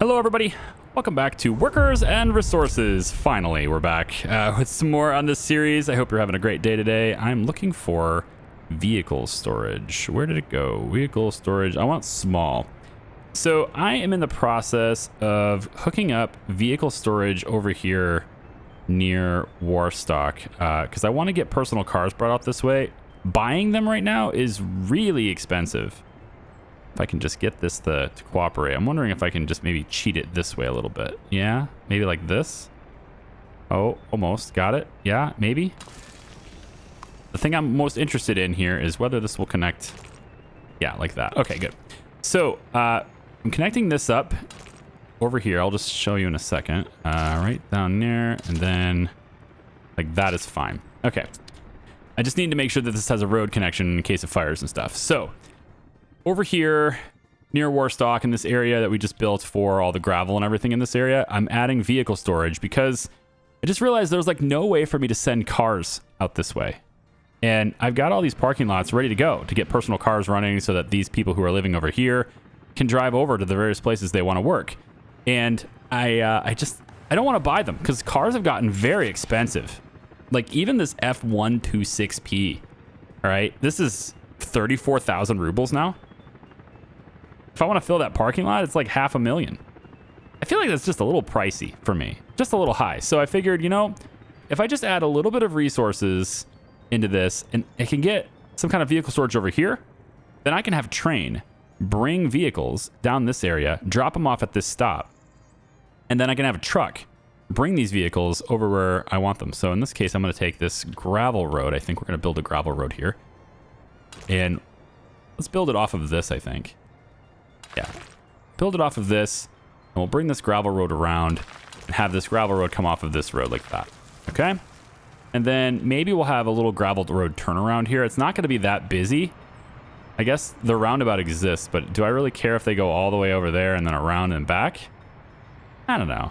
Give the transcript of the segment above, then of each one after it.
Hello everybody, welcome back to Workers and Resources. Finally, we're back with some more on this series. I hope you're having a great day today. I'm looking for vehicle storage. Where did it go? Vehicle storage, I want small. So I am in the process of hooking up vehicle storage over here near Warstock because I want to get personal cars brought up this way. Buying them right now is really expensive. If I can just get this to cooperate. I'm wondering if I can just maybe cheat it this way a little bit. Yeah, maybe like this. Oh, almost got it. Yeah, maybe. The thing I'm most interested in here is whether this will connect. Yeah, like that. Okay, good. So I'm connecting this up over here. I'll just show you in a second. Right down there, and then like that is fine. Okay. I just need to make sure that this has a road connection in case of fires and stuff. So over here near Warstock in this area that we just built for all the gravel and everything in this area, I'm adding vehicle storage because I just realized there's like no way for me to send cars out this way. And I've got all these parking lots ready to go to get personal cars running so that these people who are living over here can drive over to the various places they want to work. And I don't want to buy them because cars have gotten very expensive. Like even this F126P, all right, this is 34,000 rubles now. If I want to fill that parking lot, it's like $500,000. I feel like that's just a little pricey for me, just a little high. So I figured, you know, if I just add a little bit of resources into this and I can get some kind of vehicle storage over here, then I can have a train bring vehicles down this area, drop them off at this stop, and then I can have a truck bring these vehicles over where I want them. So in this case, I'm going to take this gravel road. I think we're going to build a gravel road here. And let's build it off of this, I think. Yeah. Build it off of this, and we'll bring this gravel road around and have this gravel road come off of this road like that. Okay? And then maybe we'll have a little gravel road turnaround here. It's not going to be that busy. I guess the roundabout exists, but do I really care if they go all the way over there and then around and back? I don't know.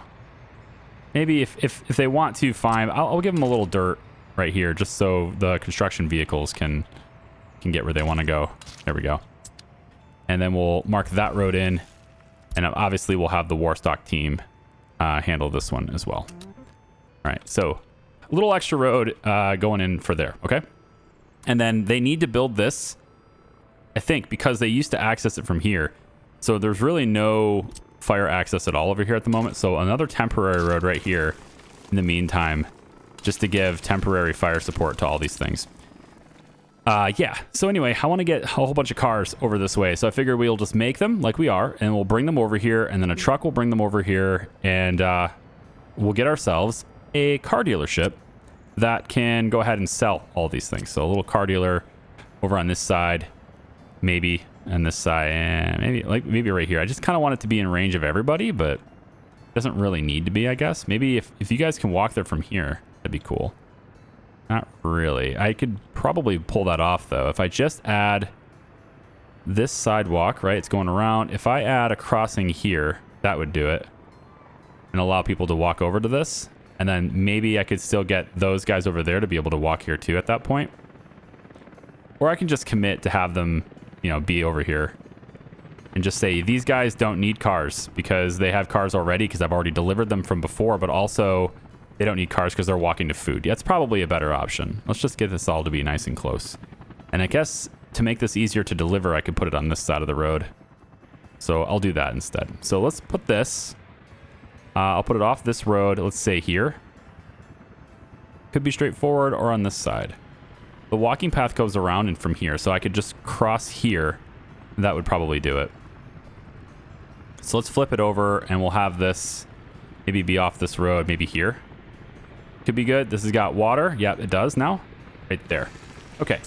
Maybe if they want to, fine. I'll give them a little dirt right here just so the construction vehicles can get where they want to go. There we go. And then we'll mark that road in. And obviously we'll have the Warstock team handle this one as well. All right, so a little extra road going in for there, okay? And then they need to build this, I think, because they used to access it from here. So there's really no fire access at all over here at the moment. So another temporary road right here in the meantime, just to give temporary fire support to all these things. Yeah, so anyway, I want to get a whole bunch of cars over this way. So I figure we'll just make them like we are, and we'll bring them over here, and then a truck will bring them over here, and we'll get ourselves a car dealership that can go ahead and sell all these things. So a little car dealer over on this side, maybe, and this side, and maybe right here. I just kind of want it to be in range of everybody, but it doesn't really need to be, I guess. Maybe if you guys can walk there from here, that'd be cool. Not really. I could probably pull that off, though. If I just add this sidewalk, right? It's going around. If I add a crossing here, that would do it. And allow people to walk over to this. And then maybe I could still get those guys over there to be able to walk here, too, at that point. Or I can just commit to have them, you know, be over here. And just say, these guys don't need cars because they have cars already because I've already delivered them from before, but also they don't need cars because they're walking to food. Yeah, that's probably a better option. Let's just get this all to be nice and close. And I guess to make this easier to deliver, I could put it on this side of the road. So I'll do that instead. So let's put this. I'll put it off this road. Let's say here. Could be straightforward or on this side. The walking path goes around and from here. So I could just cross here. That would probably do it. So let's flip it over and we'll have this maybe be off this road, maybe here. Could be good. This has got water. Yeah, it does now. Right there. Okay.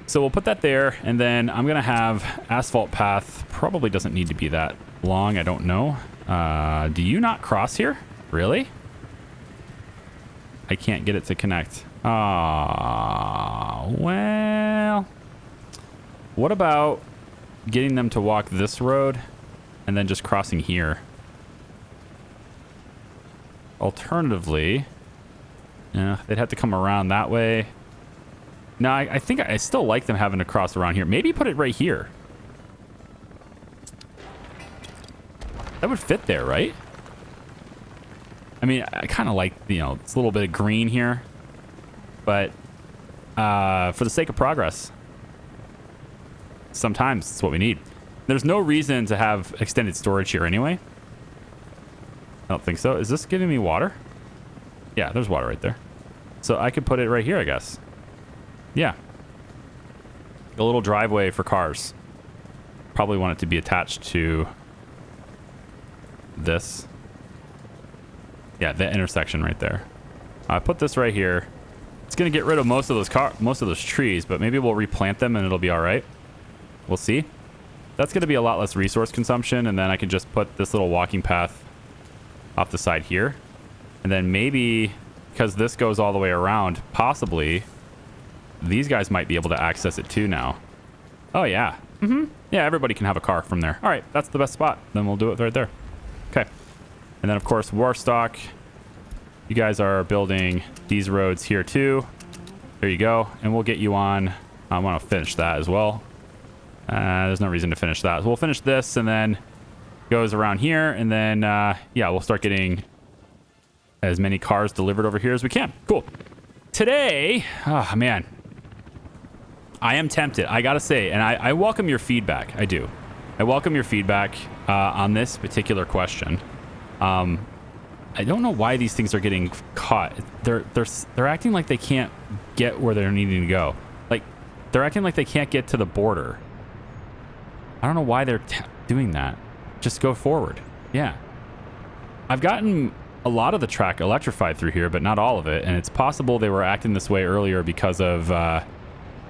So we'll put that there, and then I'm going to have asphalt path. Probably doesn't need to be that long. I don't know. Do you not cross here? Really? I can't get it to connect. Well. What about getting them to walk this road and then just crossing here? Alternatively, yeah, they'd have to come around that way. No, I think I still like them having to cross around here. Maybe put it right here. That would fit there, right? I mean, I kind of like, you know, it's a little bit of green here, but for the sake of progress, sometimes it's what we need. There's no reason to have extended storage here anyway. I don't think so. Is this giving me water? Yeah, there's water right there. So I could put it right here, I guess. Yeah. A little driveway for cars. Probably want it to be attached to this. Yeah, the intersection right there. I put this right here. It's gonna get rid of most of those trees, but maybe we'll replant them and it'll be all right. We'll see. That's gonna be a lot less resource consumption, and then I can just put this little walking path off the side here, and then maybe because this goes all the way around, possibly these guys might be able to access it too now. Oh yeah. Yeah, everybody can have a car from there. All right, that's the best spot. Then we'll do it right there. Okay. And then, of course, Warstock. You guys are building these roads here, too. There you go. And we'll get you on. I want to finish that as well. There's no reason to finish that. So we'll finish this, and then goes around here. And then, yeah, we'll start getting as many cars delivered over here as we can. Cool. Today, oh, man. I am tempted, I gotta say, and I welcome your feedback. I do. I welcome your feedback on this particular question. I don't know why these things are getting caught. They're acting like they can't get where they're needing to go. Like, they're acting like they can't get to the border. I don't know why they're doing that. Just go forward. Yeah. I've gotten a lot of the track electrified through here, but not all of it. And it's possible they were acting this way earlier because of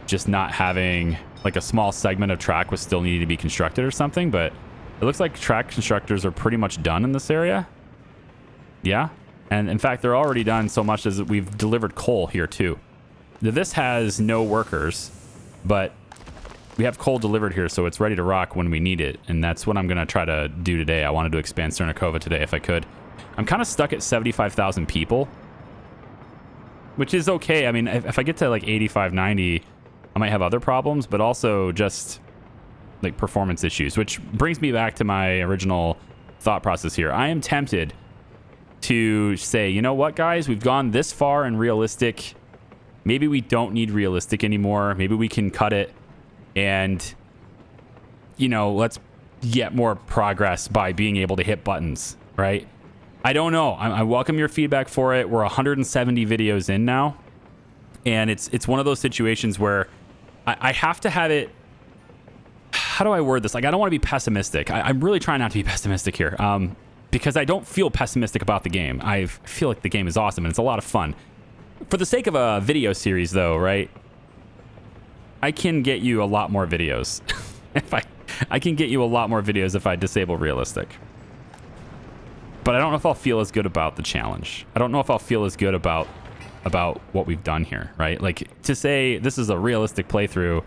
just not having, like, a small segment of track was still needing to be constructed or something. But it looks like track constructors are pretty much done in this area. Yeah. And in fact, they're already done so much as we've delivered coal here too. This has no workers, but we have coal delivered here, so it's ready to rock when we need it. And that's what I'm going to try to do today. I wanted to expand CERNACOVA today if I could. I'm kind of stuck at 75,000 people, which is okay. I mean, if I get to like 85, 90, I might have other problems, but also just like performance issues, which brings me back to my original thought process here. I am tempted to say, you know what, guys, we've gone this far in realistic. Maybe we don't need realistic anymore. Maybe we can cut it and, you know, let's get more progress by being able to hit buttons, right? I don't know. I welcome your feedback for it. We're 170 videos in now, and it's one of those situations where I have to have it. How do I word this? Like, I don't want to be pessimistic. I'm really trying not to be pessimistic here, because I don't feel pessimistic about the game. I feel like the game is awesome and it's a lot of fun. For the sake of a video series, though, right? I can get you a lot more videos. I can get you a lot more videos if I disable realistic. But I don't know if I'll feel as good about the challenge. I don't know if I'll feel as good about what we've done here, right? Like, to say this is a realistic playthrough,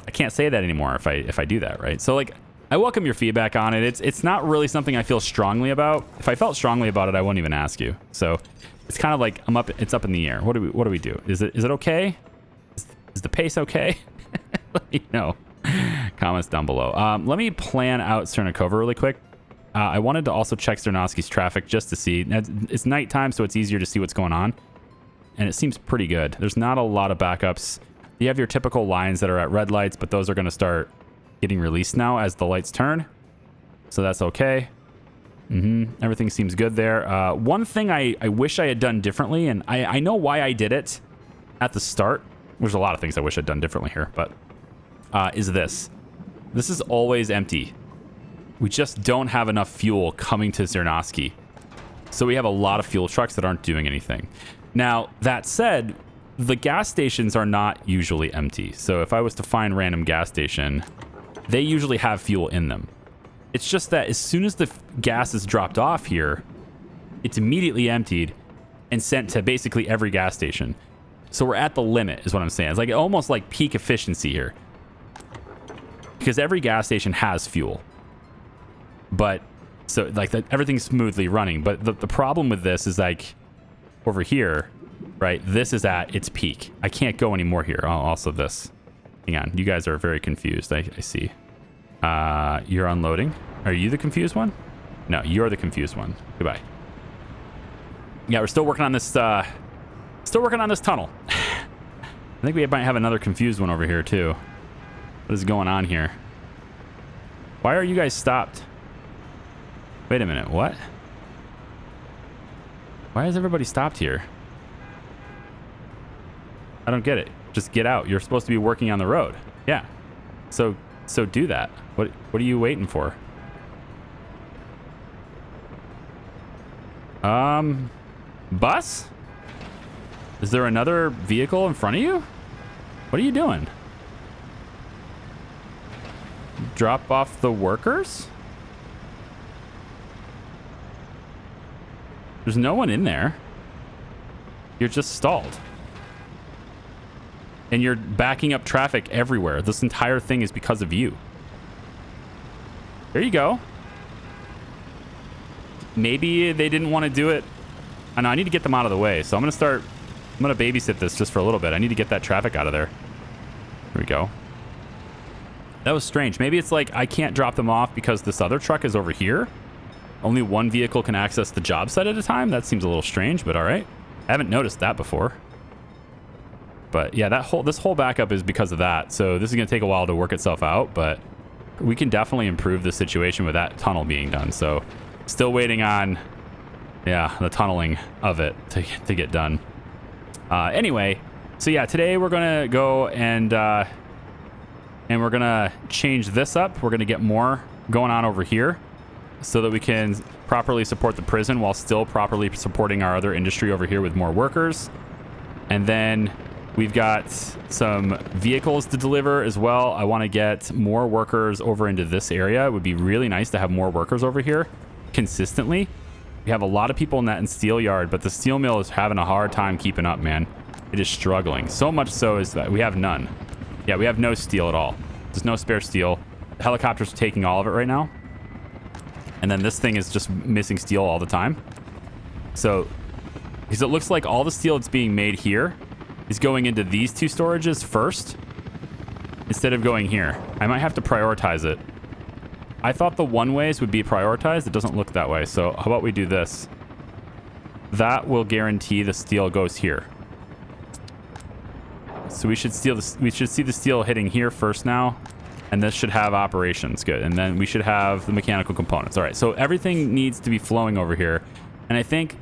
I can't say that anymore if I do that, right? So, like, I welcome your feedback on it. It's not really something I feel strongly about. If I felt strongly about it, I wouldn't even ask you. So it's kind of like it's up in the air. What do we do? Is it okay? Is the pace okay? Let me know. Comments down below. Let me plan out CERNACOVA really quick. I wanted to also check Czernoski's traffic just to see. It's nighttime, so it's easier to see what's going on. And it seems pretty good. There's not a lot of backups. You have your typical lines that are at red lights, but those are going to start getting released now as the lights turn. So that's okay. Everything seems good there. One thing I wish I had done differently, and I know why I did it at the start. There's a lot of things I wish I'd done differently here, but is this. This is always empty. We just don't have enough fuel coming to Czernoski. So we have a lot of fuel trucks that aren't doing anything. Now, that said, the gas stations are not usually empty. So if I was to find random gas station, they usually have fuel in them. It's just that as soon as the gas is dropped off here, it's immediately emptied and sent to basically every gas station. So we're at the limit is what I'm saying. It's like almost like peak efficiency here. Because every gas station has fuel. But so like everything's smoothly running. But the problem with this is like over here, right? This is at its peak. I can't go anymore here. Oh, also this. Hang on. You guys are very confused. I see. You're unloading. Are you the confused one? No, you're the confused one. Goodbye. Yeah, we're still working on this, tunnel. I think we might have another confused one over here, too. What is going on here? Why are you guys stopped? Wait a minute, what? Why is everybody stopped here? I don't get it. Just get out. You're supposed to be working on the road. Yeah. So do that. What are you waiting for? Bus? Is there another vehicle in front of you? What are you doing? Drop off the workers? There's no one in there. You're just stalled. And you're backing up traffic everywhere. This entire thing is because of you. There you go. Maybe they didn't want to do it. I know I need to get them out of the way. So I'm going to babysit this just for a little bit. I need to get that traffic out of there. Here we go. That was strange. Maybe it's like I can't drop them off because this other truck is over here. Only one vehicle can access the job site at a time. That seems a little strange, but all right. I haven't noticed that before. But yeah, this whole backup is because of that. So this is going to take a while to work itself out, but we can definitely improve the situation with that tunnel being done. So still waiting on, yeah, the tunneling of it to get done. Anyway, so yeah, today we're going to go and we're going to change this up. We're going to get more going on over here so that we can properly support the prison while still properly supporting our other industry over here with more workers. And then we've got some vehicles to deliver as well. I want to get more workers over into this area. It would be really nice to have more workers over here consistently. We have a lot of people in that steel yard, but the steel mill is having a hard time keeping up, man. It is struggling. So much so is that we have none. Yeah, we have no steel at all. There's no spare steel. The helicopters are taking all of it right now. And then this thing is just missing steel all the time. So, because it looks like all the steel that's being made here is going into these two storages first instead of going here. I might have to prioritize it. I thought the one-ways would be prioritized. It doesn't look that way. So how about we do this? That will guarantee the steel goes here. So we should see the steel hitting here first now. And this should have operations. Good. And then we should have the mechanical components. All right. So everything needs to be flowing over here. And I think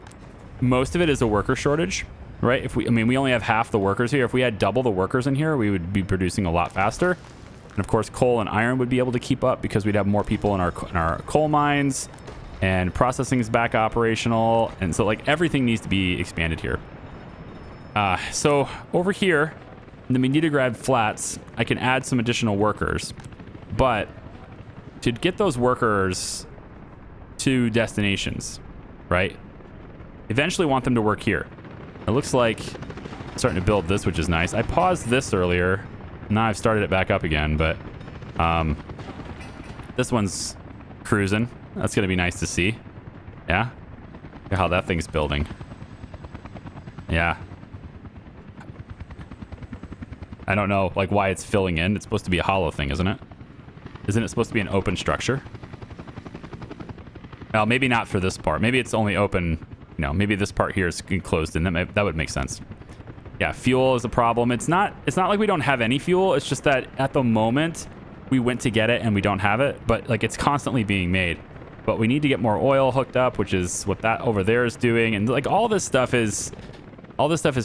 most of it is a worker shortage, right? I mean, we only have half the workers here. If we had double the workers in here, we would be producing a lot faster. And of course, coal and iron would be able to keep up because we'd have more people in our coal mines, and processing is back operational. And so like everything needs to be expanded here. So over here in the Medigrad Flats, I can add some additional workers, but to get those workers to destinations, right? Eventually want them to work here. It looks like I'm starting to build this, which is nice. I paused this earlier. Now I've started it back up again, but this one's cruising. That's going to be nice to see. Yeah? Look at how that thing's building. Yeah. I don't know like why it's filling in. It's supposed to be a hollow thing, isn't it? Isn't it supposed to be an open structure? Well, maybe not for this part. Maybe it's only open, you know, maybe this part here is enclosed in. That would make sense. Yeah, fuel is a problem. It's not like we don't have any fuel. It's just that at the moment we went to get it and we don't have it, but like it's constantly being made. But we need to get more oil hooked up, which is what that over there is doing. And like all this stuff is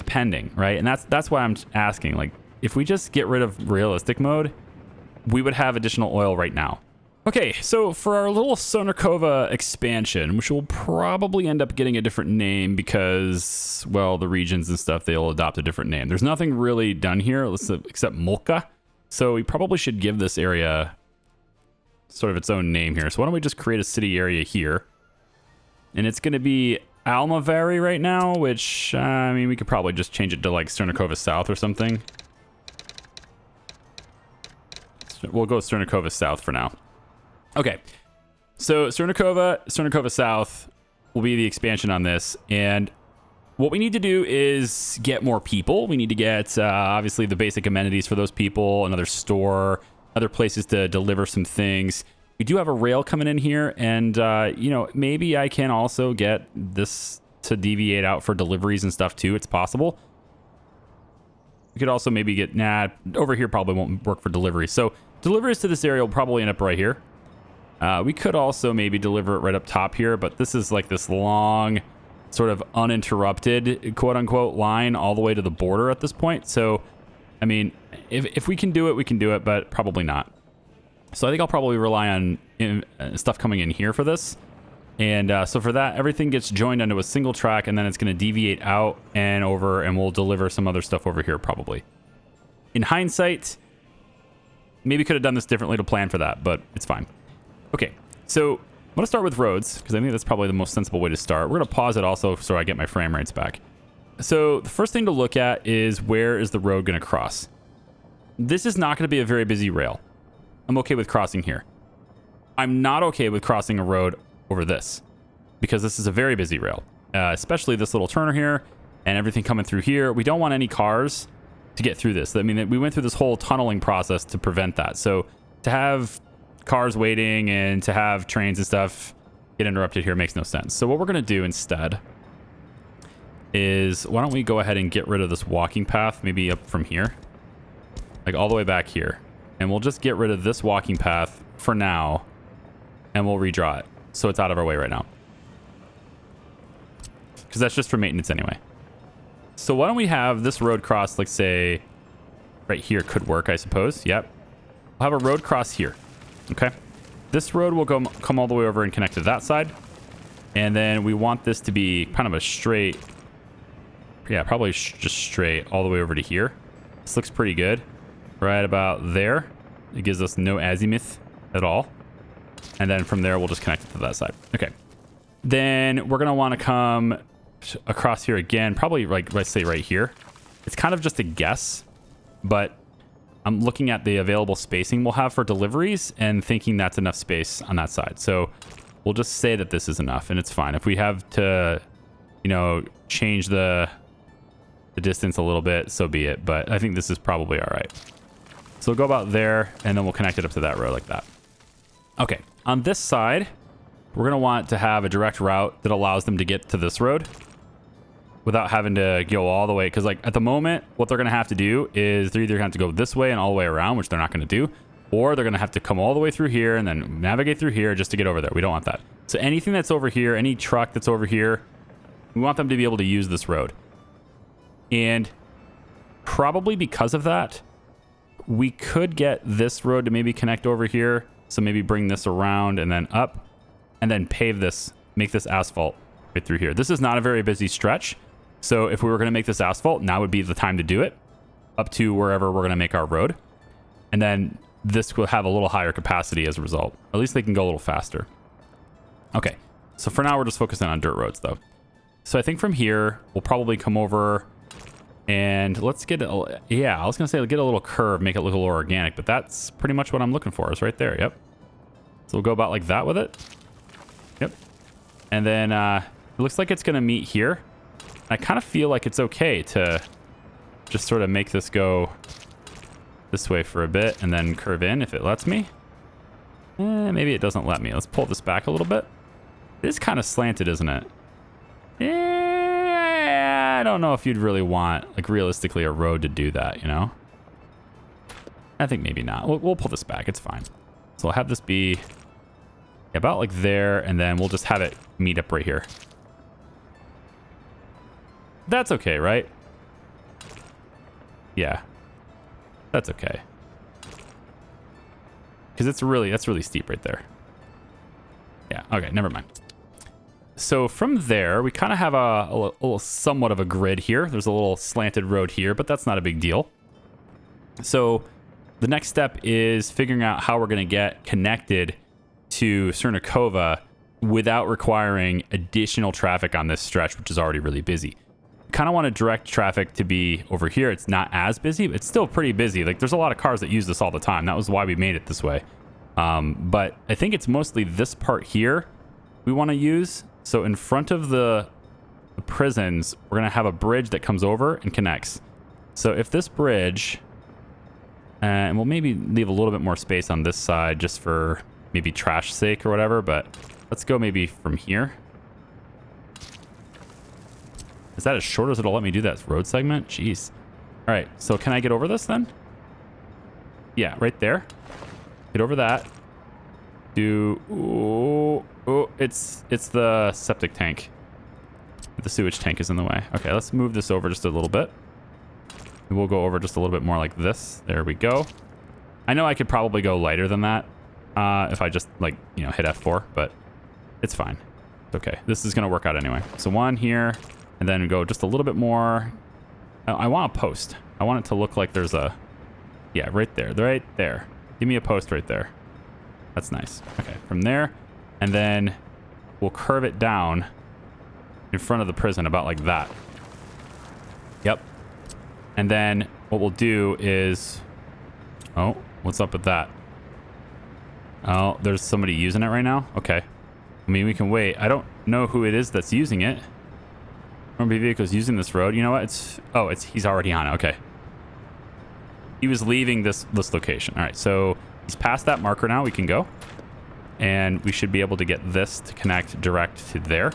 pending, right? And that's why I'm asking, like, if we just get rid of realistic mode, we would have additional oil right now. Okay, so for our little CERNACOVA expansion, which will probably end up getting a different name because, well, the regions and stuff, they'll adopt a different name. There's nothing really done here except Mulka. So we probably should give this area sort of its own name here. So why don't we just create a city area here? And it's going to be Almavari right now, which, I mean, we could probably just change it to like CERNACOVA South or something. We'll go CERNACOVA South for now. Okay, so CERNACOVA South will be the expansion on this, and what we need to do is get more people. We need to get, obviously, the basic amenities for those people, another store, other places to deliver some things. We do have a rail coming in here, and, you know, maybe I can also get this to deviate out for deliveries and stuff too. It's possible. We could also maybe get, over here probably won't work for delivery. So deliveries to this area will probably end up right here. We could also maybe deliver it right up top here, but this is like this long, sort of uninterrupted, quote unquote, line all the way to the border at this point. So, I mean, if we can do it, we can do it, but probably not. So I think I'll probably rely on stuff coming in here for this. And so for that, everything gets joined onto a single track, and then it's going to deviate out and over, and we'll deliver some other stuff over here probably. In hindsight, maybe could have done this differently to plan for that, but it's fine. Okay, so I'm going to start with roads, because I think that's probably the most sensible way to start. We're going to pause it also so I get my frame rates back. So the first thing to look at is where is the road going to cross? This is not going to be a very busy rail. I'm okay with crossing here. I'm not okay with crossing a road over this, because this is a very busy rail, especially this little turner here and everything coming through here. We don't want any cars to get through this. I mean, we went through this whole tunneling process to prevent that. So to have cars waiting and to have trains and stuff get interrupted here makes no sense. So what we're going to do instead is, why don't we go ahead and get rid of this walking path, maybe up from here, like all the way back here. And we'll just get rid of this walking path for now, and we'll redraw it so it's out of our way right now, because that's just for maintenance anyway. So why don't we have this road cross, like say right here could work, I suppose. Yep. We'll have a road cross here. Okay. This road will come all the way over and connect to that side. And then we want this to be kind of a straight, yeah, probably just straight all the way over to here. This looks pretty good. Right about there. It gives us no azimuth at all. And then from there, we'll just connect it to that side. Okay. Then we're going to want to come across here again, probably like, let's say right here. It's kind of just a guess, but I'm looking at the available spacing we'll have for deliveries and thinking that's enough space on that side. So we'll just say that this is enough, and it's fine. If we have to, you know, change the distance a little bit, so be it. But I think this is probably all right. So we'll go about there, and then we'll connect it up to that road like that. Okay, on this side, we're going to want to have a direct route that allows them to get to this road without having to go all the way. Because like at the moment, what they're going to have to do is they're either going to have to go this way and all the way around, which they're not going to do, or they're going to have to come all the way through here and then navigate through here just to get over there. We don't want that. So anything that's over here, any truck that's over here, we want them to be able to use this road. And probably because of that, we could get this road to maybe connect over here. So maybe bring this around and then up, and then pave this, make this asphalt right through here. This is not a very busy stretch. So if we were going to make this asphalt, now would be the time to do it up to wherever we're going to make our road. And then this will have a little higher capacity as a result. At least they can go a little faster. Okay. So for now, we're just focusing on dirt roads though. So I think from here, we'll probably come over and let's get a, yeah, I was going to say get a little curve, make it look a little organic, but that's pretty much what I'm looking for is right there. Yep. So we'll go about like that with it. Yep. And then it looks like it's going to meet here. I kind of feel like it's okay to just sort of make this go this way for a bit and then curve in if it lets me. Maybe it doesn't let me. Let's pull this back a little bit. It is kind of slanted, isn't it? Yeah, I don't know if you'd really want, like, realistically a road to do that, you know? I think maybe not. We'll pull this back. It's fine. So I'll have this be about like there, and then we'll just have it meet up right here. That's okay, right? Yeah. That's okay. Because that's really steep right there. Yeah, okay, never mind. So from there, we kind of have a little somewhat of a grid here. There's a little slanted road here, but that's not a big deal. So the next step is figuring out how we're going to get connected to Cernacova without requiring additional traffic on this stretch, which is already really busy. Kind of want to direct traffic to be over here. It's not as busy, but it's still pretty busy. Like there's a lot of cars that use this all the time. That was why we made it this way. But I think it's mostly this part here we want to use. So in front of the prisons, we're going to have a bridge that comes over and connects. So if this bridge, and we'll maybe leave a little bit more space on this side just for maybe trash sake or whatever, but let's go maybe from here. Is that as short as it'll let me do that road segment? Jeez. All right, so can I get over this then? Yeah, right there. Get over that. It's the septic tank. The sewage tank is in the way. Okay, let's move this over just a little bit. We'll go over just a little bit more like this. There we go. I know I could probably go lighter than that if I just, like, you know, hit F4, but it's fine. It's okay. This is going to work out anyway. So one here, and then go just a little bit more. I want a post. I want it to look like there's a... Yeah, right there. Right there. Give me a post right there. That's nice. Okay, from there, and then we'll curve it down in front of the prison about like that. Yep. And then what we'll do is... Oh, what's up with that? Oh, there's somebody using it right now? Okay. I mean, we can wait. I don't know who it is that's using it. Remember, vehicles using this road. You know what? He's already on it. Okay. He was leaving this location. All right, so he's past that marker now. We can go. And we should be able to get this to connect direct to there.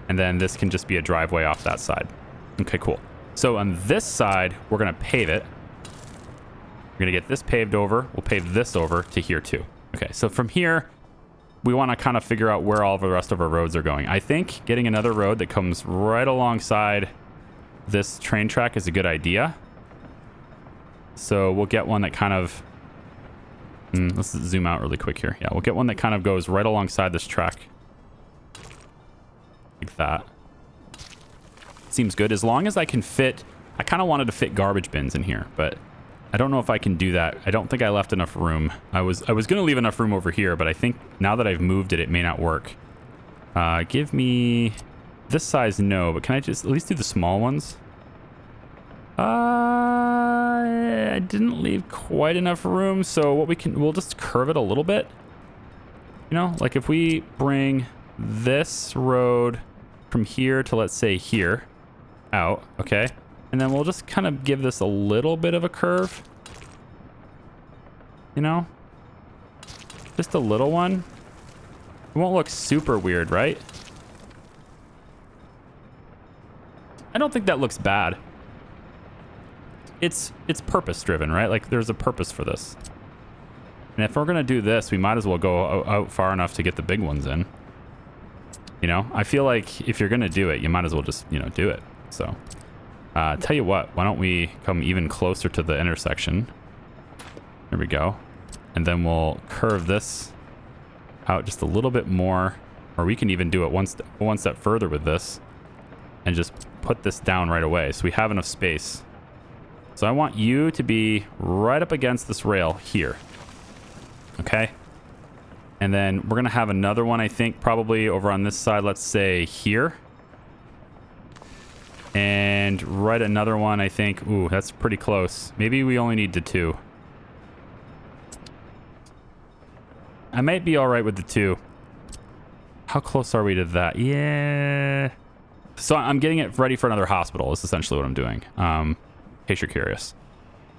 And then this can just be a driveway off that side. Okay, cool. So on this side, we're going to pave it. We're going to get this paved over. We'll pave this over to here too. Okay, so from here, we want to kind of figure out where all of the rest of our roads are going. I think getting another road that comes right alongside this train track is a good idea. So we'll get one that kind of... let's zoom out really quick here. Yeah, we'll get one that kind of goes right alongside this track. Like that. Seems good. As long as I can fit... I kind of wanted to fit garbage bins in here, but I don't know if I can do that. I don't think I left enough room. I was going to leave enough room over here, but I think now that I've moved it, it may not work. Give me... This size, no, but can I just at least do the small ones? I didn't leave quite enough room, so we'll just curve it a little bit. You know, like if we bring this road from here to, let's say, here out, okay? And then we'll just kind of give this a little bit of a curve. You know? Just a little one. It won't look super weird, right? I don't think that looks bad. It's purpose driven, right? Like there's a purpose for this. And if we're going to do this, we might as well go out far enough to get the big ones in. You know, I feel like if you're going to do it, you might as well just, you know, do it. So, tell you what, why don't we come even closer to the intersection? There we go. And then we'll curve this out just a little bit more, or we can even do it one step further with this and just put this down right away. So we have enough space. So I want you to be right up against this rail here. Okay. And then we're going to have another one, I think, probably over on this side, let's say here. And right another one, I think. Ooh, that's pretty close. Maybe we only need the two. I might be all right with the two. How close are we to that? Yeah. So I'm getting it ready for another hospital is essentially what I'm doing. In case you're curious.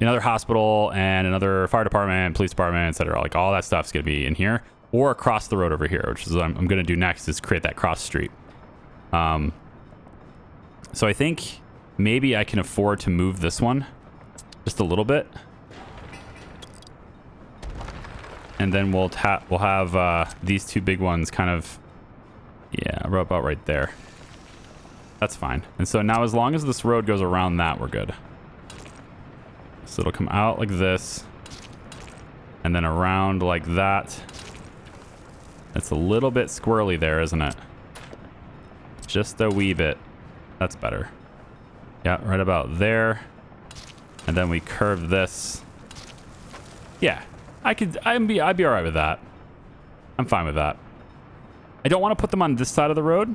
Another hospital and another fire department, police department, etc. Like all that stuff's going to be in here. Or across the road over here, which is what I'm going to do next, is create that cross street. So I think maybe I can afford to move this one just a little bit. And then we'll have these two big ones kind of, yeah, about right there. That's fine. And so now as long as this road goes around that, we're good. So it'll come out like this. And then around like that. It's a little bit squirrely there, isn't it? Just a wee bit. That's better. Yeah, right about there. And then we curve this. Yeah, I'd be all right with that. I'm fine with that. I don't want to put them on this side of the road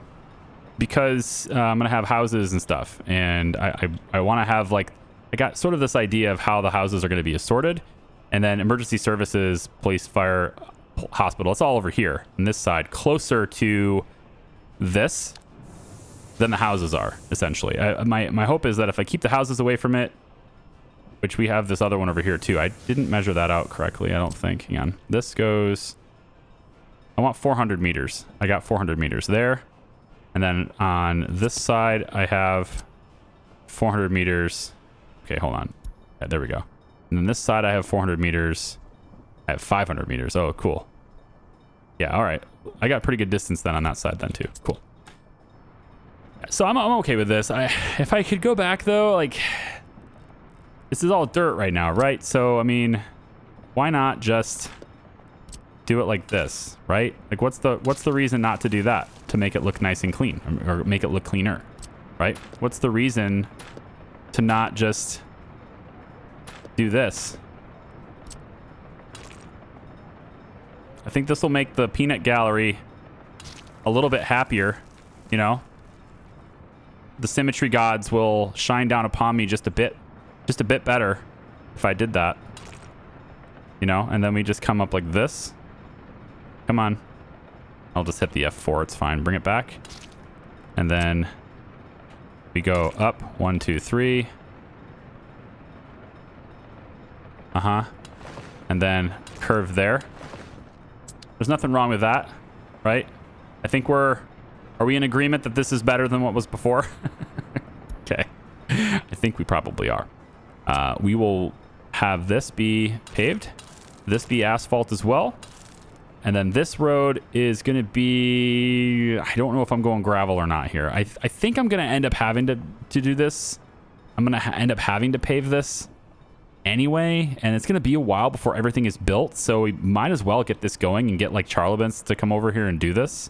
because I'm going to have houses and stuff. And I want to have, like, I got sort of this idea of how the houses are going to be assorted. And then emergency services, police, fire, hospital, it's all over here on this side, closer to this than the houses are, essentially. My hope is that if I keep the houses away from it, which we have this other one over here too. I didn't measure that out correctly, I don't think. Hang on. This goes I want 400 meters. I got 400 meters there. And then on this side, I have 400 meters. Okay, hold on. Yeah, there we go. And then this side, I have 400 meters. I have 500 meters. Oh, cool. Yeah, all right. I got pretty good distance then on that side then too. Cool. So I'm okay with this. If I could go back though, like, this is all dirt right now, right? So, I mean, why not just do it like this, right? Like, what's the reason not to do that? To make it look nice and clean, or make it look cleaner, right? What's the reason to not just do this? I think this will make the peanut gallery a little bit happier, you know? The symmetry gods will shine down upon me just a bit better if I did that, you know? And then we just come up like this. Come on. I'll just hit the F4. It's fine. Bring it back. And then we go up. 1, 2, 3. And then curve there. There's nothing wrong with that, right? I think are we in agreement that this is better than what was before? Okay. I think we probably are. We will have this be paved. This be asphalt as well. And then this road is going to be... I don't know if I'm going gravel or not here. I think I'm going to end up having to do this. I'm going to end up having to pave this anyway. And it's going to be a while before everything is built. So we might as well get this going and get like Charlevans to come over here and do this.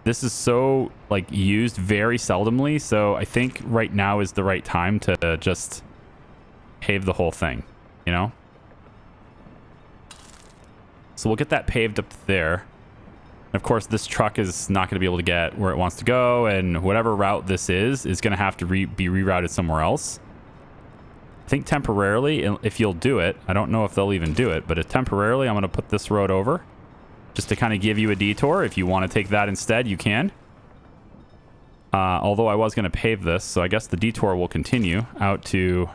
This is so like used very seldomly. So I think right now is the right time to just pave the whole thing, you know? So we'll get that paved up there. And of course, this truck is not going to be able to get where it wants to go. And whatever route this is going to have to be rerouted somewhere else. I think temporarily, if you'll do it, I don't know if they'll even do it, but if temporarily, I'm going to put this road over just to kind of give you a detour. If you want to take that instead, you can. Although I was going to pave this, so I guess the detour will continue out to,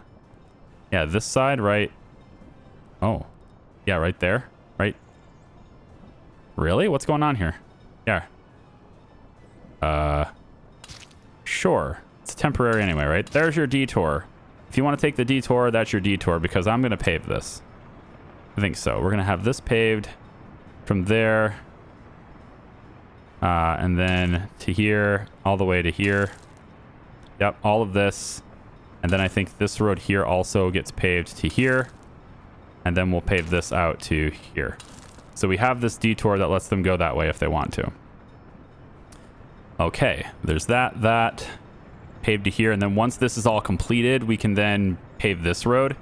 yeah, this side, right? Oh, yeah, right there, right? Really? What's going on here? Yeah. Sure. It's temporary anyway, right? There's your detour. If you want to take the detour, that's your detour, because I'm going to pave this. I think so. We're going to have this paved from there. And then to here, all the way to here. Yep, all of this. And then I think this road here also gets paved to here. And then we'll pave this out to here. So we have this detour that lets them go that way if they want to. Okay, there's that paved to here. And then once this is all completed, we can then pave this road,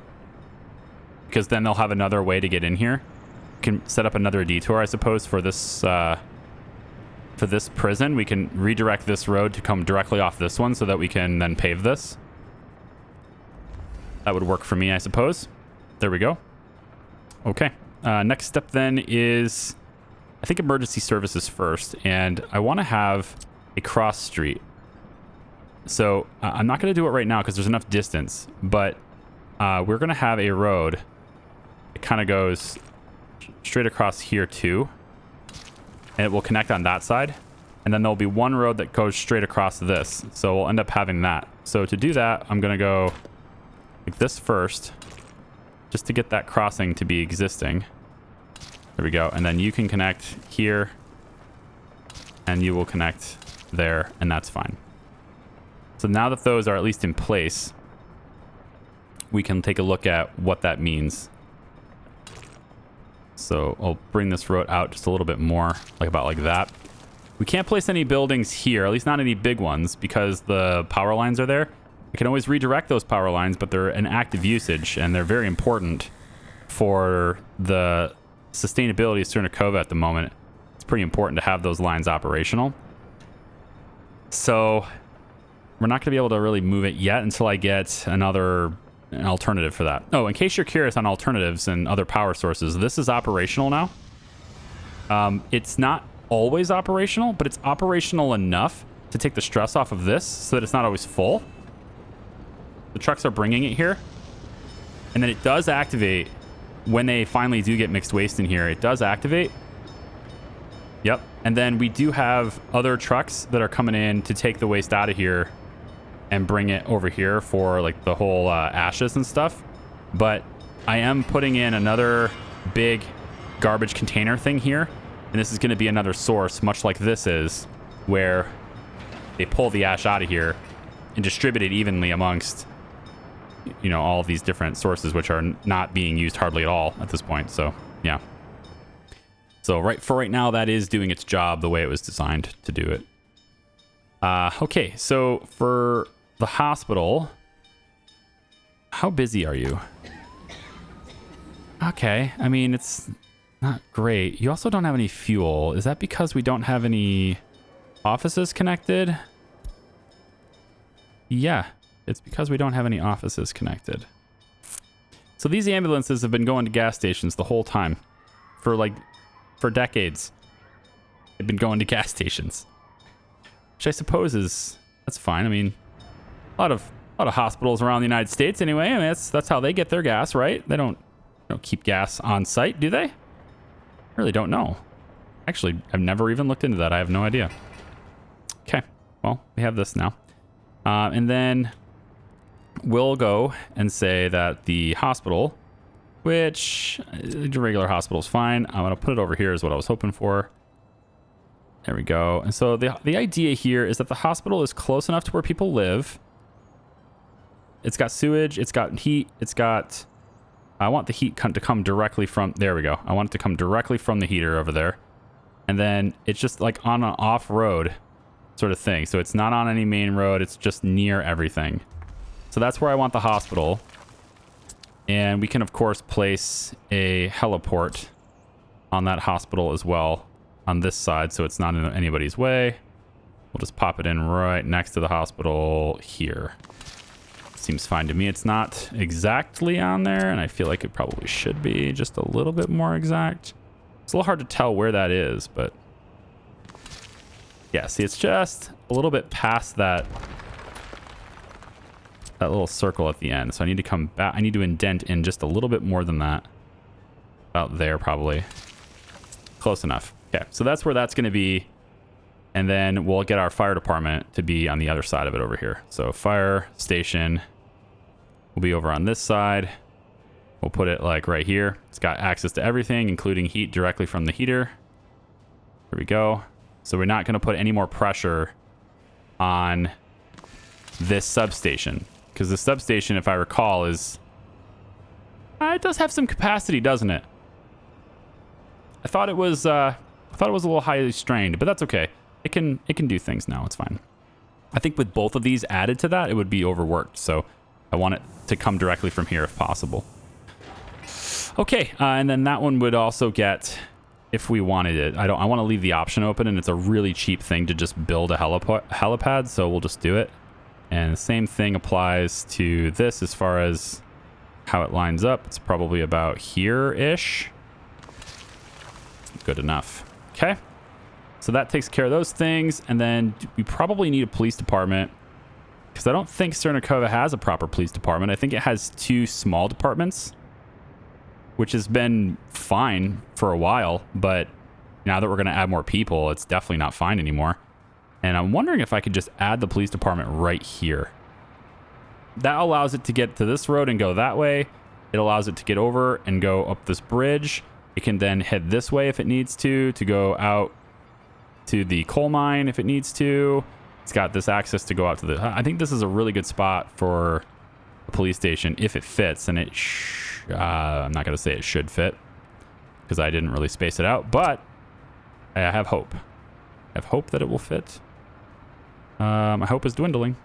because then they'll have another way to get in here. We can set up another detour, I suppose, for this prison. We can redirect this road to come directly off this one so that we can then pave this. That would work for me, I suppose. There we go. Okay. Next step then is, I think, emergency services first. And I want to have a cross street. So I'm not going to do it right now because there's enough distance. But we're going to have a road. It kind of goes straight across here too. And it will connect on that side. And then there'll be one road that goes straight across this. So we'll end up having that. So to do that, I'm going to go like this first, just to get that crossing to be existing. There we go. And then you can connect here, and you will connect there, and that's fine. So now that those are at least in place, we can take a look at what that means. So I'll bring this road out just a little bit more, like that. We can't place any buildings here, at least not any big ones, because the power lines are there. I can always redirect those power lines, but they're in active usage, and they're very important for the sustainability of Cernacova at the moment. It's pretty important to have those lines operational. So we're not going to be able to really move it yet until I get an alternative for that. Oh, in case you're curious on alternatives and other power sources, this is operational now. It's not always operational, but it's operational enough to take the stress off of this so that it's not always full. The trucks are bringing it here. And then it does activate when they finally do get mixed waste in here. It does activate. Yep. And then we do have other trucks that are coming in to take the waste out of here and bring it over here for like the whole ashes and stuff. But I am putting in another big garbage container thing here. And this is going to be another source, much like this is, where they pull the ash out of here and distribute it evenly amongst, you know, all of these different sources, which are not being used hardly at all at this point. So, yeah. So right now, that is doing its job the way it was designed to do it. Okay, so for the hospital, how busy are you? Okay, I mean, it's not great. You also don't have any fuel. Is that because we don't have any offices connected? Yeah, it's because we don't have any offices connected. So these ambulances have been going to gas stations the whole time. For decades. They've been going to gas stations. Which I suppose that's fine. I mean, a lot of hospitals around the United States anyway. I mean, that's how they get their gas, right? They don't keep gas on site, do they? I really don't know. Actually, I've never even looked into that. I have no idea. Okay, well, we have this now. And then we'll go and say that the hospital, which the regular hospital is fine. I'm going to put it over here is what I was hoping for. There we go. And so the idea here is that the hospital is close enough to where people live. It's got sewage. It's got heat. I want the heat to come directly from, there we go. I want it to come directly from the heater over there. And then it's just like on an off-road sort of thing. So it's not on any main road. It's just near everything. So that's where I want the hospital. And we can, of course, place a heliport on that hospital as well on this side, so it's not in anybody's way. We'll just pop it in right next to the hospital here. Seems fine to me. It's not exactly on there, and I feel like it probably should be just a little bit more exact. It's a little hard to tell where that is, but yeah, see, it's just a little bit past that little circle at the end. So I need to come back. I need to indent in just a little bit more than that. About there, probably. Close enough. Okay, so that's where that's going to be. And then we'll get our fire department to be on the other side of it over here. So fire station will be over on this side. We'll put it like right here. It's got access to everything, including heat directly from the heater. There we go. So we're not going to put any more pressure on this substation. Because the substation, if I recall, is... it does have some capacity, doesn't it? I thought it was a little highly strained, but that's okay. It can do things now. It's fine. I think with both of these added to that, it would be overworked. So I want it to come directly from here if possible. Okay, and then that one would also get, if we wanted it. I want to leave the option open, and it's a really cheap thing to just build a helipad, so we'll just do it. And the same thing applies to this as far as how it lines up. It's probably about here-ish. Good enough. Okay. So that takes care of those things. And then we probably need a police department, because I don't think CERNACOVA has a proper police department. I think it has 2 small departments, which has been fine for a while. But now that we're going to add more people, it's definitely not fine anymore. And I'm wondering if I could just add the police department right here. That allows it to get to this road and go that way. It allows it to get over and go up this bridge. It can then head this way if it needs to go out to the coal mine if it needs to. It's got this access to go out to the... I think this is a really good spot for a police station if it fits. And I'm not going to say it should fit, because I didn't really space it out. But I have hope. I have hope that it will fit. My hope is dwindling.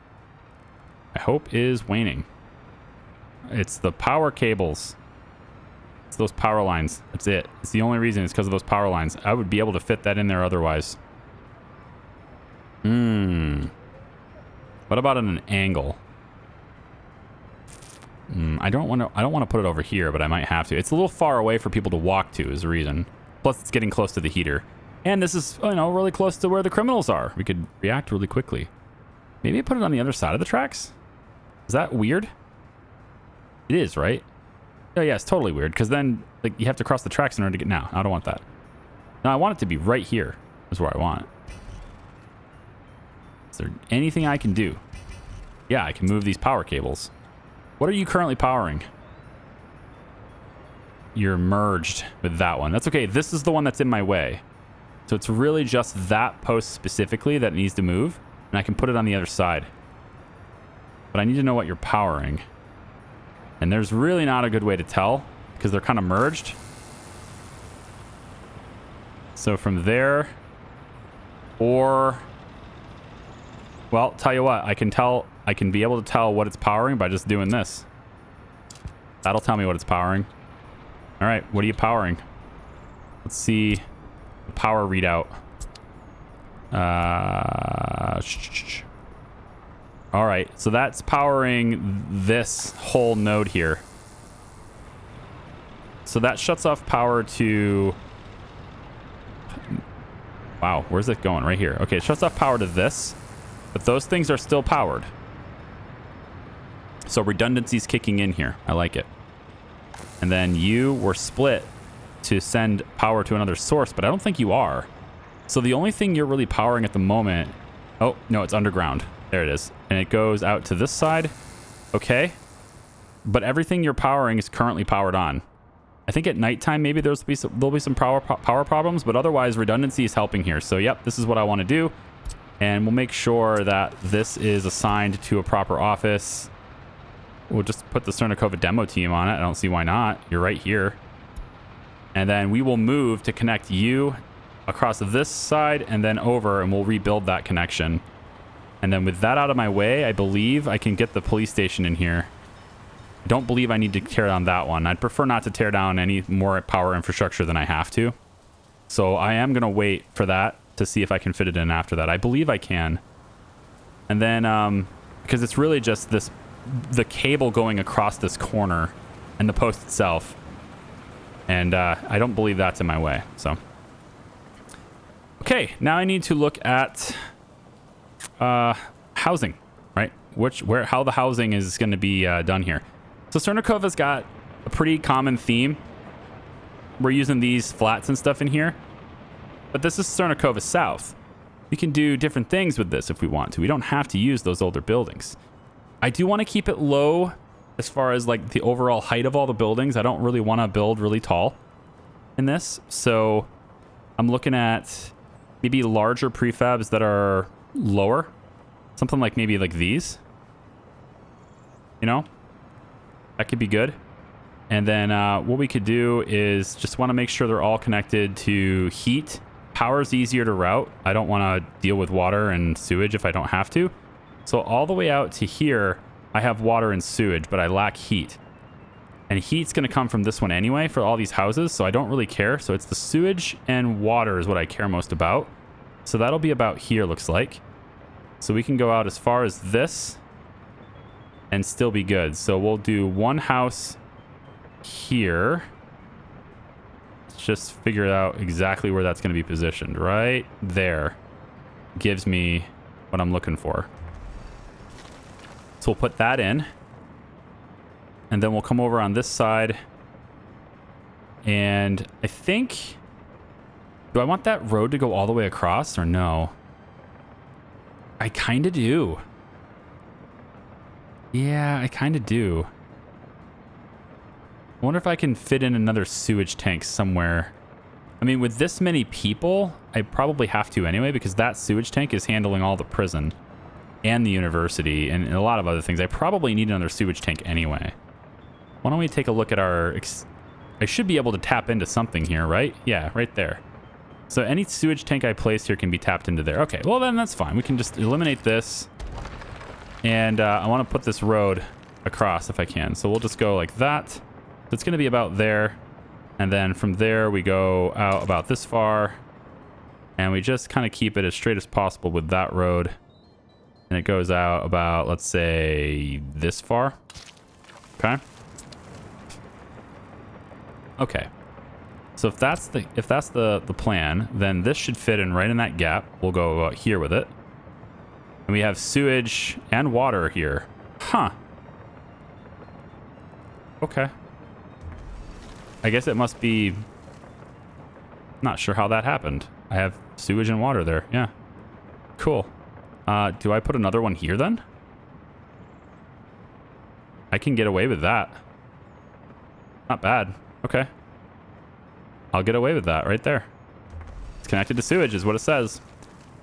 My hope is waning. It's the power cables. It's those power lines. That's it. It's the only reason. It's because of those power lines. I would be able to fit that in there otherwise. What about at an angle? I don't want to put it over here, but I might have to. It's a little far away for people to walk to is the reason. Plus, it's getting close to the heater. And this is, really close to where the criminals are. We could react really quickly. Maybe I put it on the other side of the tracks? Is that weird? It is, right? Oh, yeah, it's totally weird, because then you have to cross the tracks in order to get... No, I don't want that. No, I want it to be right here. is where I want. Is there anything I can do? Yeah, I can move these power cables. What are you currently powering? You're merged with that one. That's okay. This is the one that's in my way. So it's really just that post specifically that needs to move, and I can put it on the other side. But I need to know what you're powering. And there's really not a good way to tell because they're kind of merged. So from there, or, well, tell you what, I can be able to tell what it's powering by just doing this. That'll tell me what it's powering. All right, what are you powering? Let's see the power readout. All right, so that's powering this whole node here. So that shuts off power to... Wow, where's it going? Right here. Okay, it shuts off power to this, but those things are still powered. So redundancy's kicking in here. I like it. And then you were split to send power to another source, but I don't think you are. So the only thing you're really powering at the moment... Oh, no, it's underground. There it is. And it goes out to this side. Okay. But everything you're powering is currently powered on. I think at nighttime, maybe there'll be some power problems, but otherwise redundancy is helping here. So, yep, this is what I want to do. And we'll make sure that this is assigned to a proper office. We'll just put the CERNACOVA demo team on it. I don't see why not. You're right here. And then we will move to connect you across this side and then over, and we'll rebuild that connection. And then with that out of my way, I believe I can get the police station in here. I don't believe I need to tear down that one. I'd prefer not to tear down any more power infrastructure than I have to. So I am going to wait for that to see if I can fit it in after that. I believe I can. And then, because it's really just the cable going across this corner and the post itself. And I don't believe that's in my way. So, okay, now I need to look at housing, right? How the housing is going to be done here. So CERNACOVA's got a pretty common theme. We're using these flats and stuff in here, but this is CERNACOVA South. We can do different things with this if we want to. We don't have to use those older buildings. I do want to keep it low as far as like the overall height of all the buildings. I don't really want to build really tall in this. So I'm looking at maybe larger prefabs that are lower. Something like maybe like these. You know? That could be good. And then what we could do is just want to make sure they're all connected to heat. Power's easier to route. I don't want to deal with water and sewage if I don't have to. So all the way out to here, I have water and sewage, but I lack heat. And heat's going to come from this one anyway for all these houses, so I don't really care. So it's the sewage and water is what I care most about. So that'll be about here, looks like. So we can go out as far as this and still be good. So we'll do one house here. Let's just figure out exactly where that's going to be positioned. Right there gives me what I'm looking for. So we'll put that in. And then we'll come over on this side. And I think... Do I want that road to go all the way across or no? I kind of do. Yeah, I kind of do. I wonder if I can fit in another sewage tank somewhere. I mean, with this many people, I probably have to anyway, because that sewage tank is handling all the prison and the university and a lot of other things. I probably need another sewage tank anyway. Why don't we take a look at our... I should be able to tap into something here, right? Yeah, right there. So any sewage tank I place here can be tapped into there. Okay, well then that's fine. We can just eliminate this. And I want to put this road across if I can. So we'll just go like that. It's going to be about there. And then from there we go out about this far. And we just kind of keep it as straight as possible with that road. And it goes out about, let's say, this far. Okay. Okay. So if that's the plan, then this should fit in right in that gap. We'll go about here with it. And we have sewage and water here. Huh. Okay. I guess it must be... Not sure how that happened. I have sewage and water there. Yeah. Cool. Do I put another one here then? I can get away with that. Not bad. Okay. I'll get away with that right there. It's connected to sewage is what it says.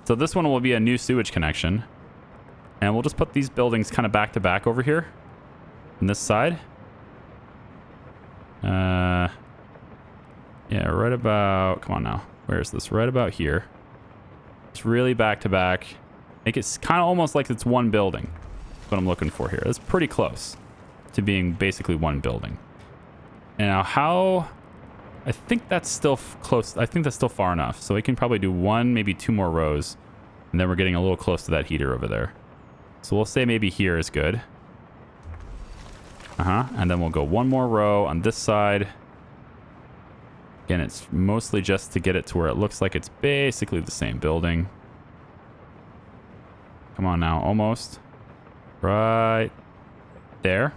So this one will be a new sewage connection. And we'll just put these buildings kind of back to back over here. On this side. Yeah, right about... Come on now. Where is this? Right about here. It's really back to back. Make it kind of almost like it's one building. That's what I'm looking for here. That's pretty close to being basically one building. And now how... I think that's still close. I think that's still far enough. So we can probably do one, maybe two more rows. And then we're getting a little close to that heater over there. So we'll say maybe here is good. And then we'll go one more row on this side. Again, it's mostly just to get it to where it looks like it's basically the same building. Come on now, almost. Right there.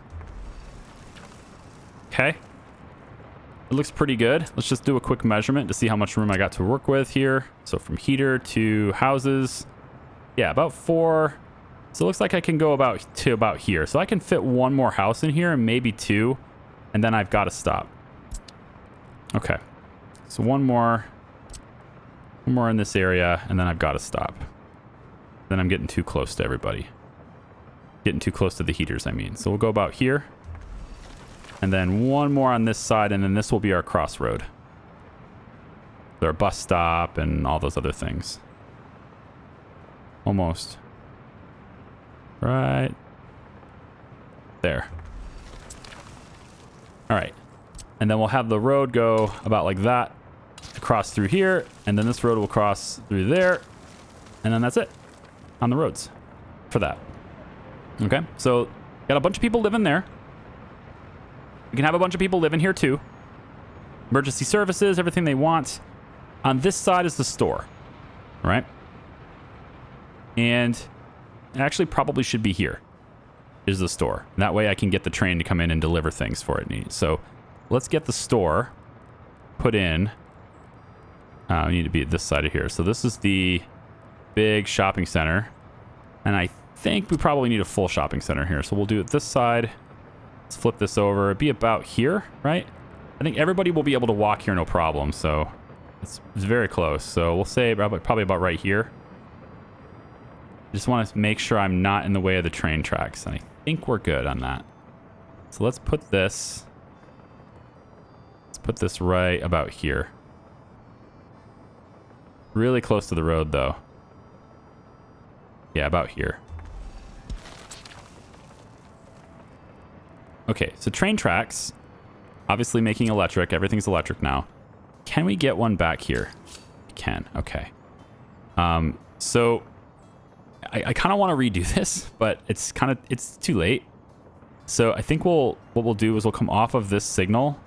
Okay. It looks pretty good. Let's just do a quick measurement to see how much room I got to work with here. So from heater to houses. Yeah, about 4. So it looks like I can go about here. So I can fit one more house in here and maybe 2. And then I've got to stop. Okay. So one more in this area, and then I've got to stop. Then I'm getting too close to everybody. Getting too close to the heaters, I mean. So we'll go about here. And then one more on this side, and then this will be our crossroad. Our bus stop and all those other things. Almost. Right there. All right. And then we'll have the road go about like that to cross through here. And then this road will cross through there. And then that's it on the roads for that. Okay. So got a bunch of people living there. We can have a bunch of people living here too. Emergency services, everything they want. On this side is the store. All right. And it actually probably should be here is the store. And that way I can get the train to come in and deliver things for it needs. So let's get the store put in. We need to be at this side of here. So this is the big shopping center. And I think we probably need a full shopping center here. So we'll do it this side. Let's flip this over. It'd be about here, right? I think everybody will be able to walk here no problem. So it's very close. So we'll say probably about right here. Just want to make sure I'm not in the way of the train tracks. And I think we're good on that. So let's put this right about here. Really close to the road though. Yeah, about here. Okay, so train tracks, obviously making electric. Everything's electric now. Can we get one back here? We can, okay. So I kind of want to redo this, but it's too late. So I think what we'll do is we'll come off of this signal.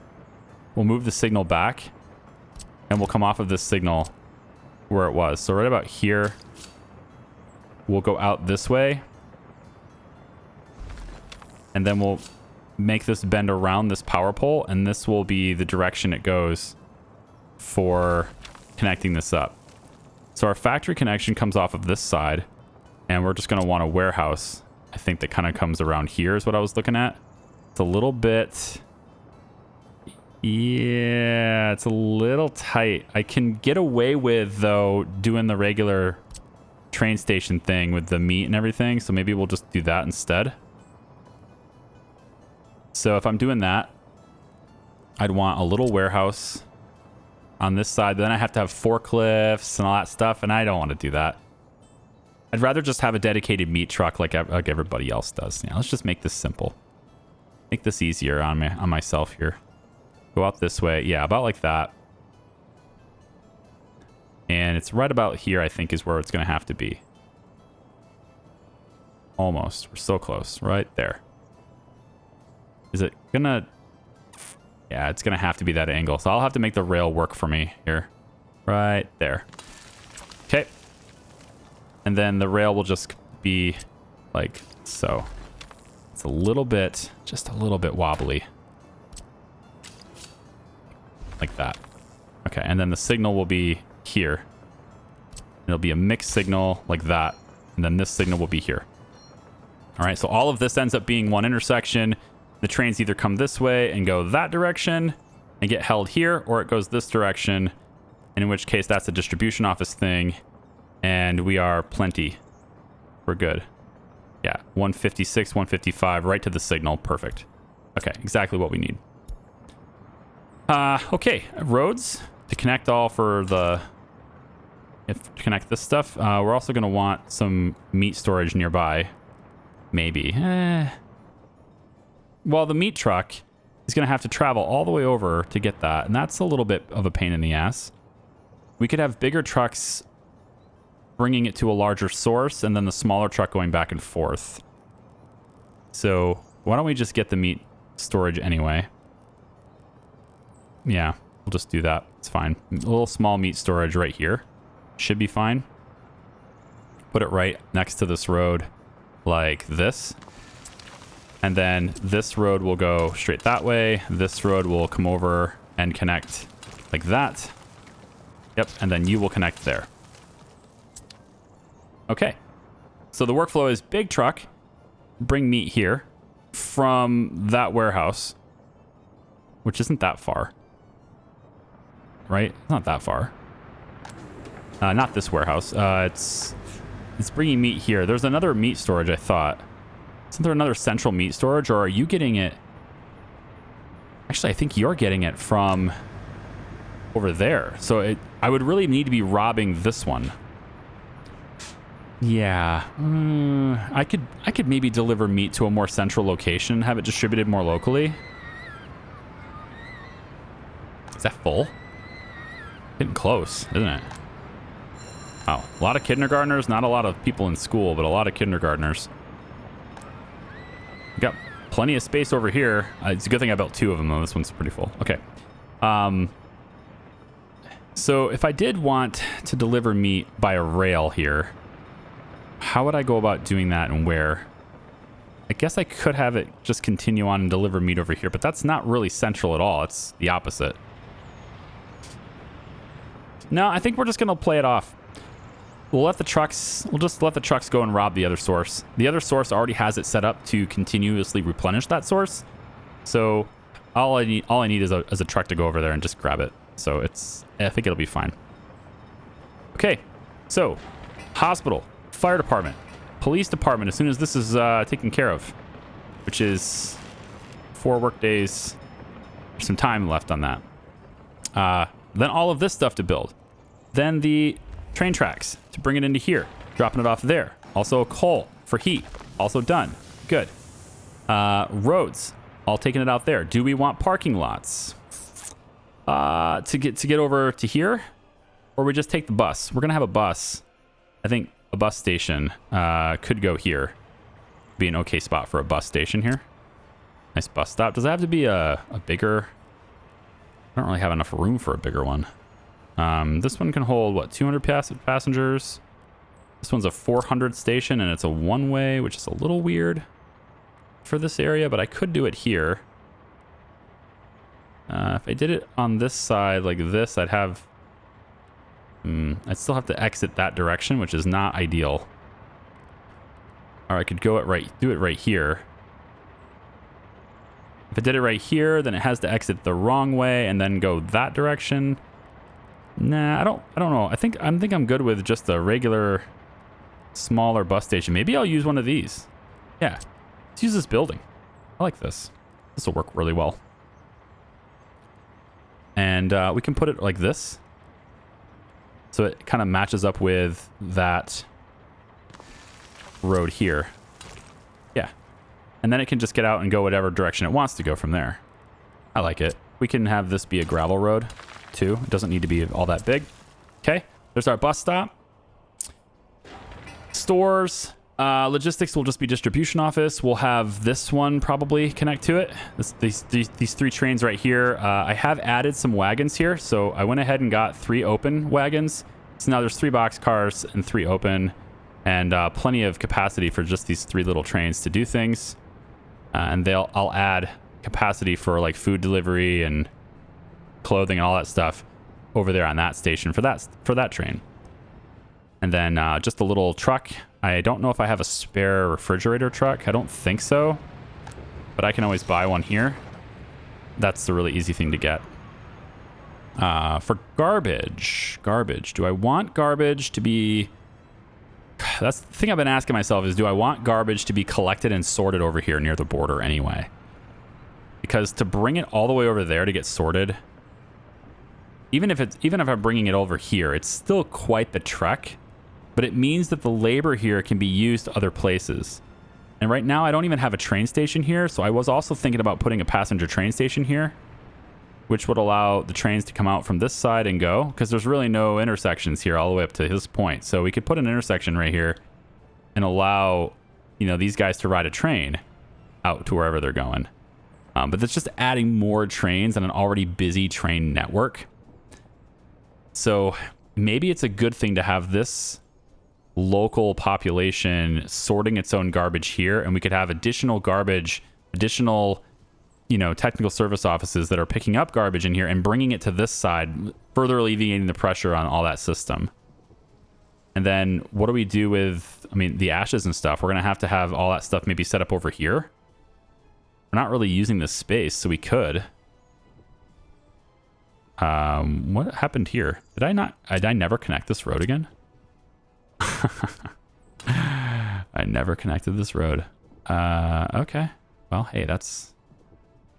We'll move the signal back and we'll come off of this signal where it was. So right about here, we'll go out this way and then we'll make this bend around this power pole, and this will be the direction it goes for connecting this up. So our factory connection comes off of this side, and we're just going to want a warehouse, I think, that kind of comes around here is what I was looking at. It's a little bit... Yeah, it's a little tight. I can get away with, though, doing the regular train station thing with the meat and everything, so maybe we'll just do that instead. So if I'm doing that, I'd want a little warehouse on this side. Then I have to have forklifts and all that stuff, and I don't want to do that. I'd rather just have a dedicated meat truck like everybody else does. Yeah, let's just make this simple. Make this easier on myself here. Go out this way. Yeah, about like that. And it's right about here, I think, is where it's going to have to be. Almost. We're so close. Right there. Is it going to... Yeah, it's going to have to be that angle. So I'll have to make the rail work for me here. Right there. Okay. And then the rail will just be like so. It's a little bit, just a little bit wobbly. Like that. Okay, and then the signal will be here. It'll be a mixed signal like that. And then this signal will be here. All right, so all of this ends up being one intersection. The trains either come this way and go that direction and get held here, or it goes this direction, in which case that's a distribution office thing. And we are plenty. We're good. Yeah, 156, 155, right to the signal. Perfect. Okay, exactly what we need. Okay, roads to connect all for the... to connect this stuff. We're also going to want some meat storage nearby. Maybe. Well, the meat truck is going to have to travel all the way over to get that, and that's a little bit of a pain in the ass. We could have bigger trucks bringing it to a larger source, and then the smaller truck going back and forth. So why don't we just get the meat storage anyway? Yeah, we'll just do that. It's fine. A little small meat storage right here. Should be fine. Put it right next to this road like this. And then this road will go straight that way. This road will come over and connect like that. Yep, and then you will connect there. Okay. So the workflow is big truck, bring meat here from that warehouse, which isn't that far. Right? It's not that far. Not this warehouse. It's bringing meat here. There's another meat storage, I thought. Isn't there another central meat storage, or are you getting it? Actually, I think you're getting it from over there. So I would really need to be robbing this one. Yeah. I could maybe deliver meat to a more central location, have it distributed more locally. Is that full? Getting close, isn't it? Oh, a lot of kindergartners, not a lot of people in school, but a lot of kindergartners. We got plenty of space over here. It's a good thing I built two of them, though. This one's pretty full. Okay. So if I did want to deliver meat by a rail here, how would I go about doing that and where? I guess I could have it just continue on and deliver meat over here, but that's not really central at all. It's the opposite. No, I think we're just going to play it off. We'll just let the trucks go and rob the other source. The other source already has it set up to continuously replenish that source. So all I need is a truck to go over there and just grab it. So I think it'll be fine. Okay. So hospital, fire department, police department, as soon as this is taken care of, which is 4 work days. There's some time left on that. Then all of this stuff to build. Then the train tracks to bring it into here, dropping it off there. Also coal for heat, also done. Good. Roads, all taking it out there. Do we want parking lots to get over to here, or we just take the bus? We're gonna have a bus. I think a bus station could go here. Be an okay spot for a bus station here. Nice bus stop. Does it have to be a bigger? I don't really have enough room for a bigger one. This one can hold, what, 200 passengers? This one's a 400 station, and it's a one-way, which is a little weird for this area, but I could do it here. If I did it on this side like this, I'd have... I'd still have to exit that direction, which is not ideal. Or I could do it right here. If I did it right here, then it has to exit the wrong way and then go that direction. Nah, I don't know. I think I'm good with just a regular smaller bus station. Maybe I'll use one of these. Yeah. Let's use this building. I like this. This will work really well. And we can put it like this. So it kind of matches up with that road here. Yeah. And then it can just get out and go whatever direction it wants to go from there. I like it. We can have this be a gravel road too. It doesn't need to be all that big. Okay, there's our bus stop. Stores, logistics will just be distribution office. We'll have this one probably connect to it. These 3 trains right here. I have added some wagons here, so I went ahead and got 3 open wagons. So now there's 3 box cars and 3 open, and plenty of capacity for just these 3 little trains to do things. And I'll add capacity for like food delivery and clothing and all that stuff over there on that station for that train. And then just a little truck. I don't know if I have a spare refrigerator truck. I don't think so. But I can always buy one here. That's the really easy thing to get. For garbage. Garbage. Do I want garbage to be... That's the thing I've been asking myself is, do I want garbage to be collected and sorted over here near the border anyway? Because to bring it all the way over there to get sorted, even if I'm bringing it over here, it's still quite the trek. But it means that the labor here can be used other places. And right now I don't even have a train station here, so I was also thinking about putting a passenger train station here, which would allow the trains to come out from this side and go, because there's really no intersections here all the way up to this point. So we could put an intersection right here and allow, you know, these guys to ride a train out to wherever they're going. But that's just adding more trains on an already busy train network. So maybe it's a good thing to have this local population sorting its own garbage here, and we could have additional garbage, additional, you know, technical service offices that are picking up garbage in here and bringing it to this side, further alleviating the pressure on all that system. And then what do we do with, I mean, the ashes and stuff? We're going to have all that stuff maybe set up over here. We're not really using this space, so we could. What happened here? Did I never connect this road again? I never connected this road. Okay. Well, hey, that's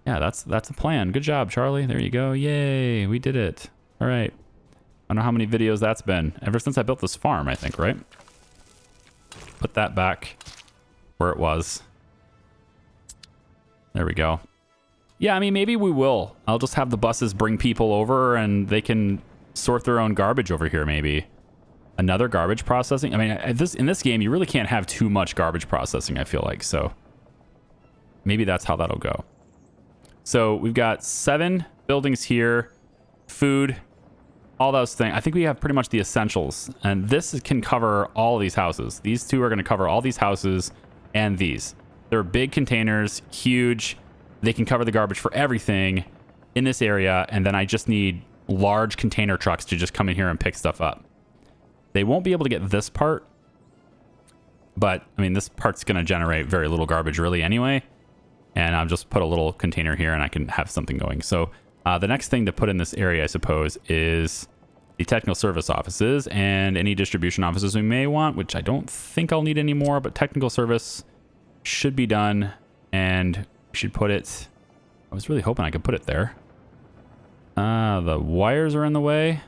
a plan. Good job, Charlie. There you go. Yay, we did it. All right. I don't know how many videos that's been. Ever since I built this farm, I think, right? Put that back where it was. There we go. Yeah, I mean, maybe we will. I'll just have the buses bring people over and they can sort their own garbage over here, maybe. Another garbage processing. I mean, in this game, you really can't have too much garbage processing, I feel like. So maybe that's how that'll go. So we've got 7 buildings here, food, all those things. I think we have pretty much the essentials. And this can cover all of these houses. These two are going to cover all these houses and these. They're big containers, huge. They can cover the garbage for everything in this area. And then I just need large container trucks to just come in here and pick stuff up. They won't be able to get this part. But, I mean, this part's going to generate very little garbage really anyway. And I'll just put a little container here and I can have something going. So the next thing to put in this area, I suppose, is the technical service offices and any distribution offices we may want, which I don't think I'll need anymore, but technical service should be done. And we should put it, I was really hoping I could put it there. The wires are in the way.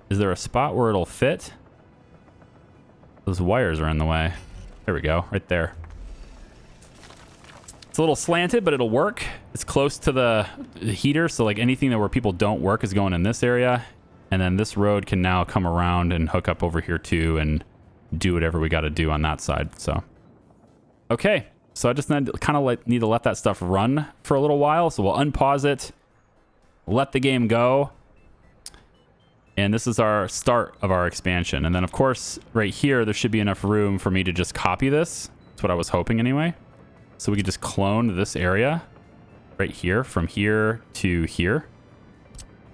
Is there a spot where it'll fit? Those wires are in the way. There we go, right there. It's a little slanted, but it'll work. It's close to the heater, so like anything that where people don't work is going in this area. And then this road can now come around and hook up over here too and do whatever we got to do on that side. So, okay. So I just need to let that stuff run for a little while. So we'll unpause it, let the game go. And this is our start of our expansion. And then, of course, right here, there should be enough room for me to just copy this. That's what I was hoping anyway. So we could just clone this area right here from here to here.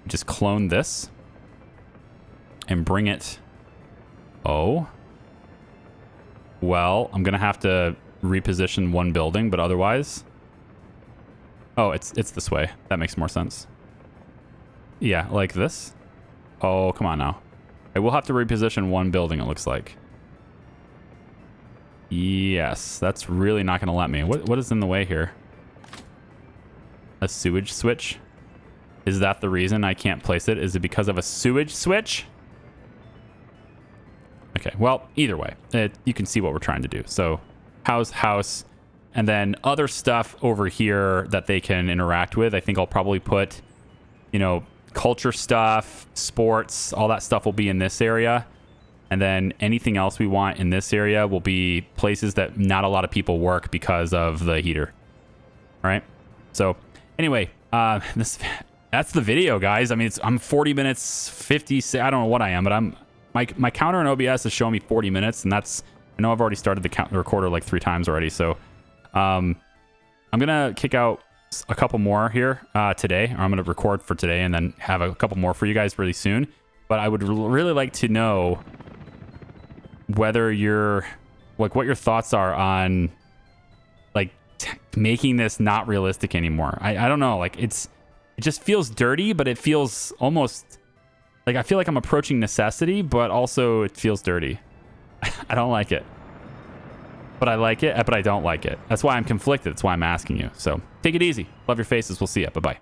Just clone this and bring it. Oh. Well, I'm going to have to reposition one building, but otherwise. Oh, it's this way. That makes more sense. Yeah, like this. Oh, come on now. I will have to reposition one building, it looks like. Yes, that's really not going to let me. What is in the way here? A sewage switch? Is that the reason I can't place it? Is it because of a sewage switch? Okay, well, either way, you can see what we're trying to do. So, house, and then other stuff over here that they can interact with. I think I'll probably put, you know, culture stuff, sports, all that stuff will be in this area. And then anything else we want in this area will be places that not a lot of people work because of the heater. All right. So anyway, that's the video, guys. I mean, I'm 40 minutes, 50. I don't know what I am, but my counter in OBS is showing me 40 minutes, and that's, I know I've already started the recorder like 3 times already. So I'm gonna kick out a couple more here today, or I'm going to record for today and then have a couple more for you guys really soon. But I would really like to know whether you're like what your thoughts are on like making this not realistic anymore. I don't know. Like it just feels dirty, but it feels almost like I feel like I'm approaching necessity, but also it feels dirty. I don't like it. But I like it, but I don't like it. That's why I'm conflicted. That's why I'm asking you. So take it easy. Love your faces. We'll see you. Bye-bye.